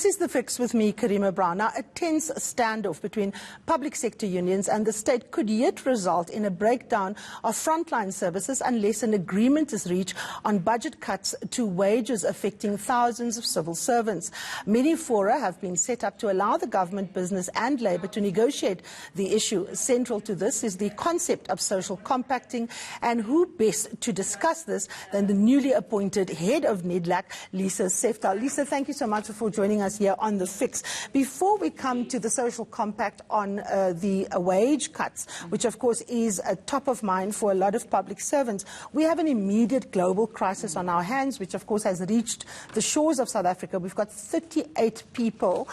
This is The Fix with me, Karima Brown. Now, a tense standoff between public sector unions and the state could yet result in a breakdown of frontline services unless an agreement is reached on budget cuts to wages affecting thousands of civil servants. Many fora have been set up to allow the government, business and labour to negotiate the issue. Central to this is the concept of social compacting, and who best to discuss this than the newly appointed head of NEDLAC, Lisa Seftel. Lisa, thank you so much for joining us here on The Fix. Before we come to the social compact on the wage cuts, which of course is top of mind for a lot of public servants, we have an immediate global crisis on our hands, which of course has reached the shores of South Africa. We've got 38 people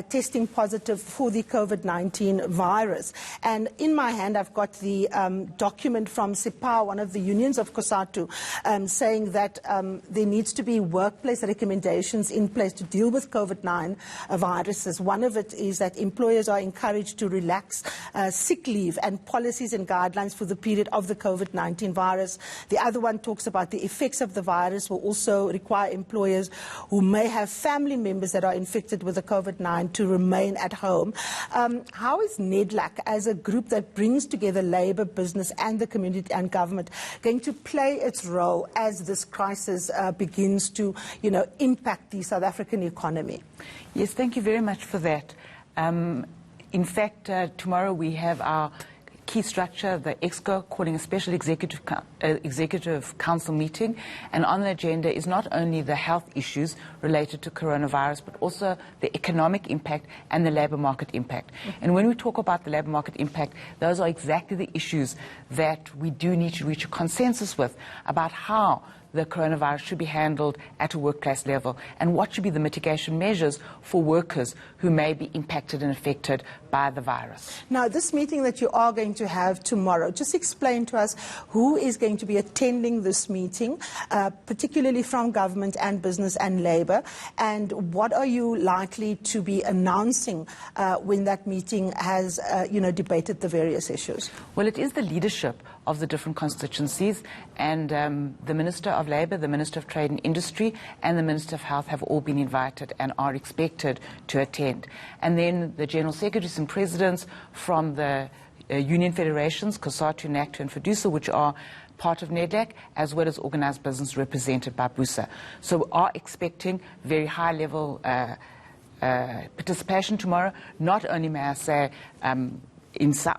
testing positive for the COVID-19 virus. And in my hand, I've got the document from Seftel, one of the unions of COSATU, saying that there needs to be workplace recommendations in place to deal with COVID-19 viruses. One of it is that employers are encouraged to relax sick leave and policies and guidelines for the period of the COVID-19 virus. The other one talks about the effects of the virus will also require employers who may have family members that are infected with the COVID-19 to remain at home. How is NEDLAC, as a group that brings together labour, business and the community and government, going to play its role as this crisis begins to, impact the South African economy? Yes, thank you very much for that. In fact, tomorrow we have our key structure, the EXCO, calling a special executive council meeting, and on the agenda is not only the health issues related to coronavirus, but also the economic impact and the labour market impact. And when we talk about the labour market impact, those are exactly the issues that we do need to reach a consensus with about how the coronavirus should be handled at a workplace level and what should be the mitigation measures for workers who may be impacted and affected by the virus. Now, this meeting that you are going to have tomorrow, just explain to us who is going to be attending this meeting, particularly from government and business and labour, and what are you likely to be announcing when that meeting has, debated the various issues? Well, it is the leadership of the different constituencies, and the Minister of Labour, the Minister of Trade and Industry and the Minister of Health have all been invited and are expected to attend. And then the General Secretaries and Presidents from the union federations, COSATU, NACTU and FEDUSA, which are part of NEDLAC, as well as organised business represented by BUSA. So we are expecting very high-level participation tomorrow, not only, may I say,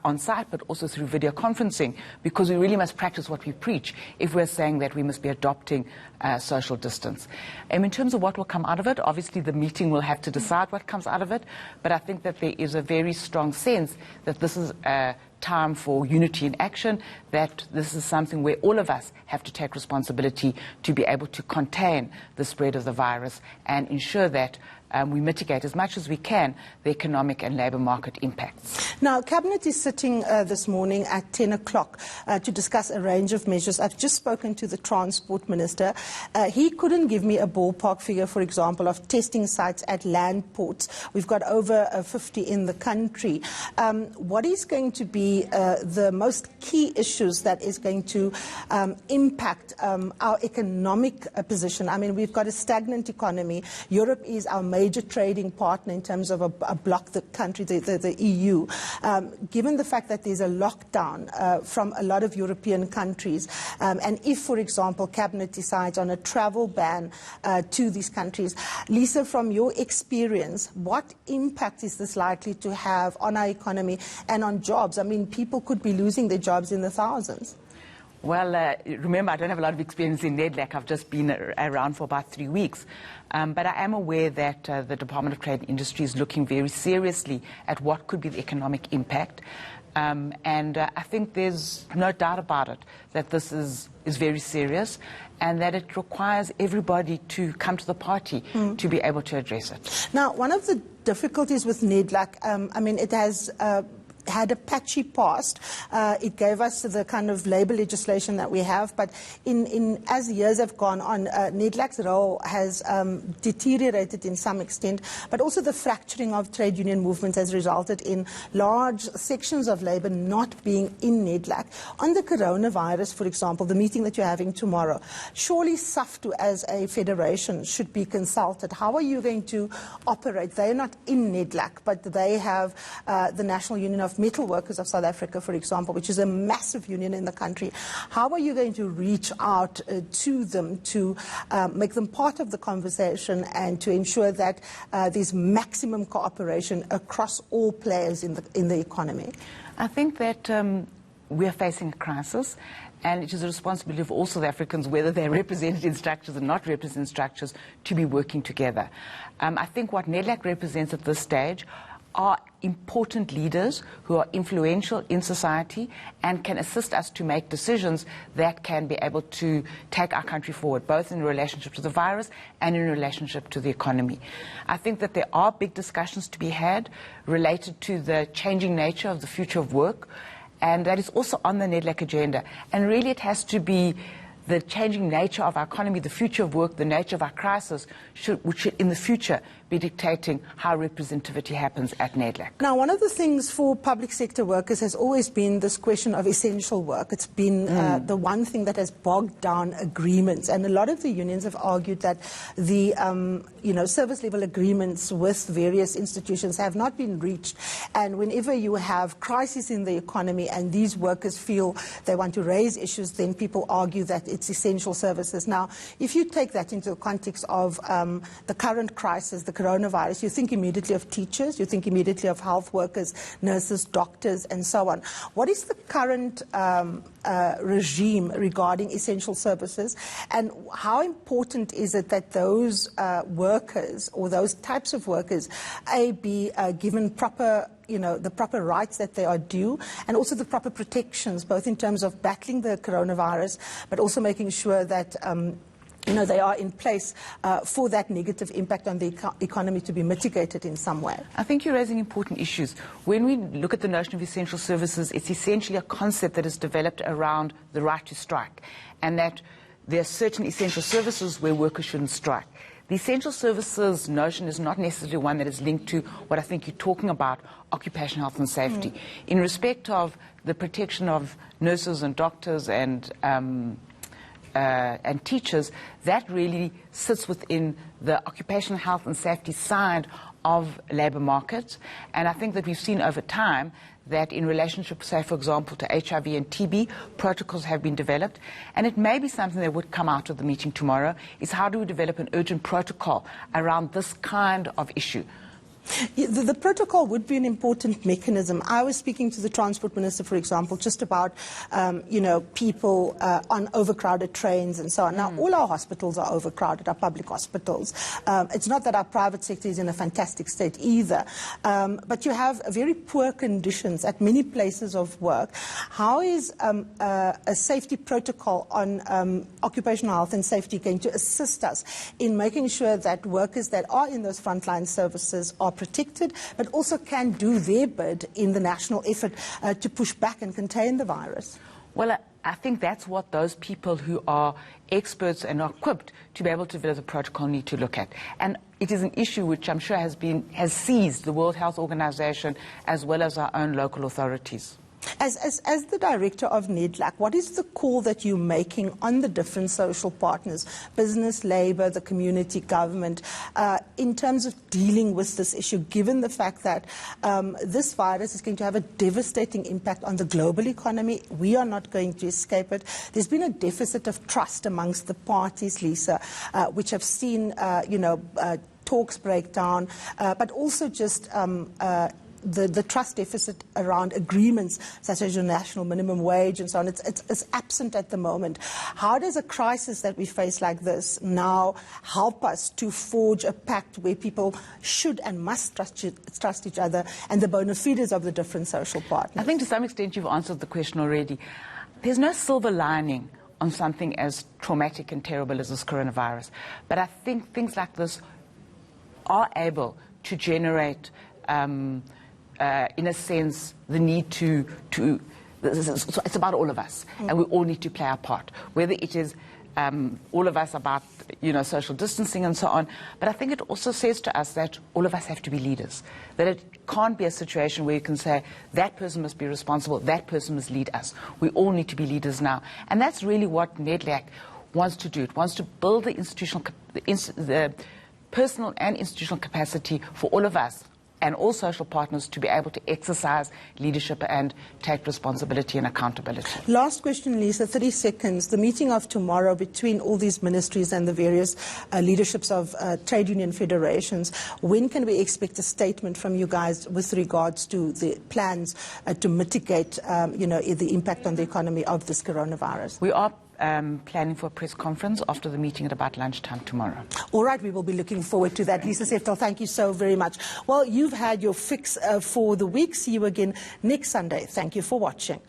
on site, but also through video conferencing, because we really must practice what we preach if we're saying that we must be adopting social distance. In terms of what will come out of it, obviously the meeting will have to decide what comes out of it, but I think that there is a very strong sense that this is a time for unity in action, that this is something where all of us have to take responsibility to be able to contain the spread of the virus and ensure that we mitigate as much as we can the economic and labour market impacts. Now, Cabinet is sitting this morning at 10 o'clock to discuss a range of measures. I've just spoken to the Transport Minister. He couldn't give me a ballpark figure, for example, of testing sites at land ports. We've got over 50 in the country. What is going to be the most key issues that is going to impact our economic position? I mean, we've got a stagnant economy. Europe is our major trading partner in terms of a bloc, the country, the EU. Given the fact that there's a lockdown from a lot of European countries, and if, for example, Cabinet decides on a travel ban to these countries, Lisa, from your experience, what impact is this likely to have on our economy and on jobs? I mean, people could be losing their jobs in the thousands. Well, remember, I don't have a lot of experience in NEDLAC. I've just been around for about 3 weeks. But I am aware that the Department of Trade and Industry is looking very seriously at what could be the economic impact. And I think there's no doubt about it that this is very serious and that it requires everybody to come to the party to be able to address it. Now, one of the difficulties with NEDLAC, I mean, it has had a patchy past. It gave us the kind of labour legislation that we have, but as the years have gone on, NEDLAC's role has deteriorated in some extent, but also the fracturing of trade union movements has resulted in large sections of labour not being in NEDLAC. On the coronavirus, for example, the meeting that you're having tomorrow, surely SAFTU as a federation should be consulted. How are you going to operate? They're not in NEDLAC, but they have the National Union of Metal Workers of South Africa, for example, which is a massive union in the country. How are you going to reach out to them to make them part of the conversation and to ensure that there's maximum cooperation across all players in the economy? I think that we are facing a crisis, and it is a responsibility of all South Africans, whether they're represented in structures or not represented in structures, to be working together. I think what NEDLAC represents at this stage are important leaders who are influential in society and can assist us to make decisions that can be able to take our country forward, both in relationship to the virus and in relationship to the economy. I think that there are big discussions to be had related to the changing nature of the future of work, and that is also on the NEDLAC agenda. And really it has to be the changing nature of our economy, the future of work, the nature of our crisis, which should in the future be dictating how representativity happens at NEDLAC. Now, one of the things for public sector workers has always been this question of essential work. It's been the one thing that has bogged down agreements, and a lot of the unions have argued that the service level agreements with various institutions have not been reached, and whenever you have crisis in the economy and these workers feel they want to raise issues, then people argue that it's essential services. Now, if you take that into the context of the current crisis, the coronavirus, you think immediately of teachers, you think immediately of health workers, nurses, doctors, and so on. What is the current regime regarding essential services, and how important is it that those workers or those types of workers be given proper the proper rights that they are due, and also the proper protections, both in terms of battling the coronavirus, but also making sure that they are in place for that negative impact on the economy to be mitigated in some way. I think you're raising important issues. When we look at the notion of essential services, it's essentially a concept that is developed around the right to strike, and that there are certain essential services where workers shouldn't strike. The essential services notion is not necessarily one that is linked to what I think you're talking about, occupational health and safety. In respect of the protection of nurses and doctors and teachers, that really sits within the occupational health and safety side of labour markets. And I think that we've seen over time that in relationship, say, for example, to HIV and TB, protocols have been developed. And it may be something that would come out of the meeting tomorrow, is how do we develop an urgent protocol around this kind of issue? The protocol would be an important mechanism. I was speaking to the Transport Minister, for example, just about, people on overcrowded trains and so on. Now, all our hospitals are overcrowded, our public hospitals. It's not that our private sector is in a fantastic state either, but you have very poor conditions at many places of work. How is a safety protocol on occupational health and safety going to assist us in making sure that workers that are in those frontline services are protected, but also can do their bit in the national effort to push back and contain the virus? Well, I think that's what those people who are experts and are equipped to be able to develop a protocol need to look at. And it is an issue which I'm sure has seized the World Health Organization as well as our own local authorities. As the director of NEDLAC, what is the call that you're making on the different social partners, business, labour, the community, government, in terms of dealing with this issue, given the fact that this virus is going to have a devastating impact on the global economy? We are not going to escape it. There's been a deficit of trust amongst the parties, Lisa, which have seen, talks break down, but also just the trust deficit around agreements such as your national minimum wage and so on. It's absent at the moment. How does a crisis that we face like this now help us to forge a pact where people should and must trust each other and the bona fides of the different social partners? I think to some extent you've answered the question already. There's no silver lining on something as traumatic and terrible as this coronavirus. But I think things like this are able to generate in a sense, the need to so it's about all of us, and we all need to play our part, whether it is all of us about, social distancing and so on. But I think it also says to us that all of us have to be leaders, that it can't be a situation where you can say that person must be responsible, that person must lead us. We all need to be leaders now. And that's really what NEDLAC wants to do. It wants to build the personal and institutional capacity for all of us and all social partners to be able to exercise leadership and take responsibility and accountability. Last question, Lisa, 30 seconds. The meeting of tomorrow between all these ministries and the various leaderships of trade union federations, when can we expect a statement from you guys with regards to the plans to mitigate, the impact on the economy of this coronavirus? We are planning for a press conference after the meeting at about lunchtime tomorrow. All right, we will be looking forward to that. Lisa Seftel, thank you so very much. Well, you've had your fix for the week. See you again next Sunday. Thank you for watching.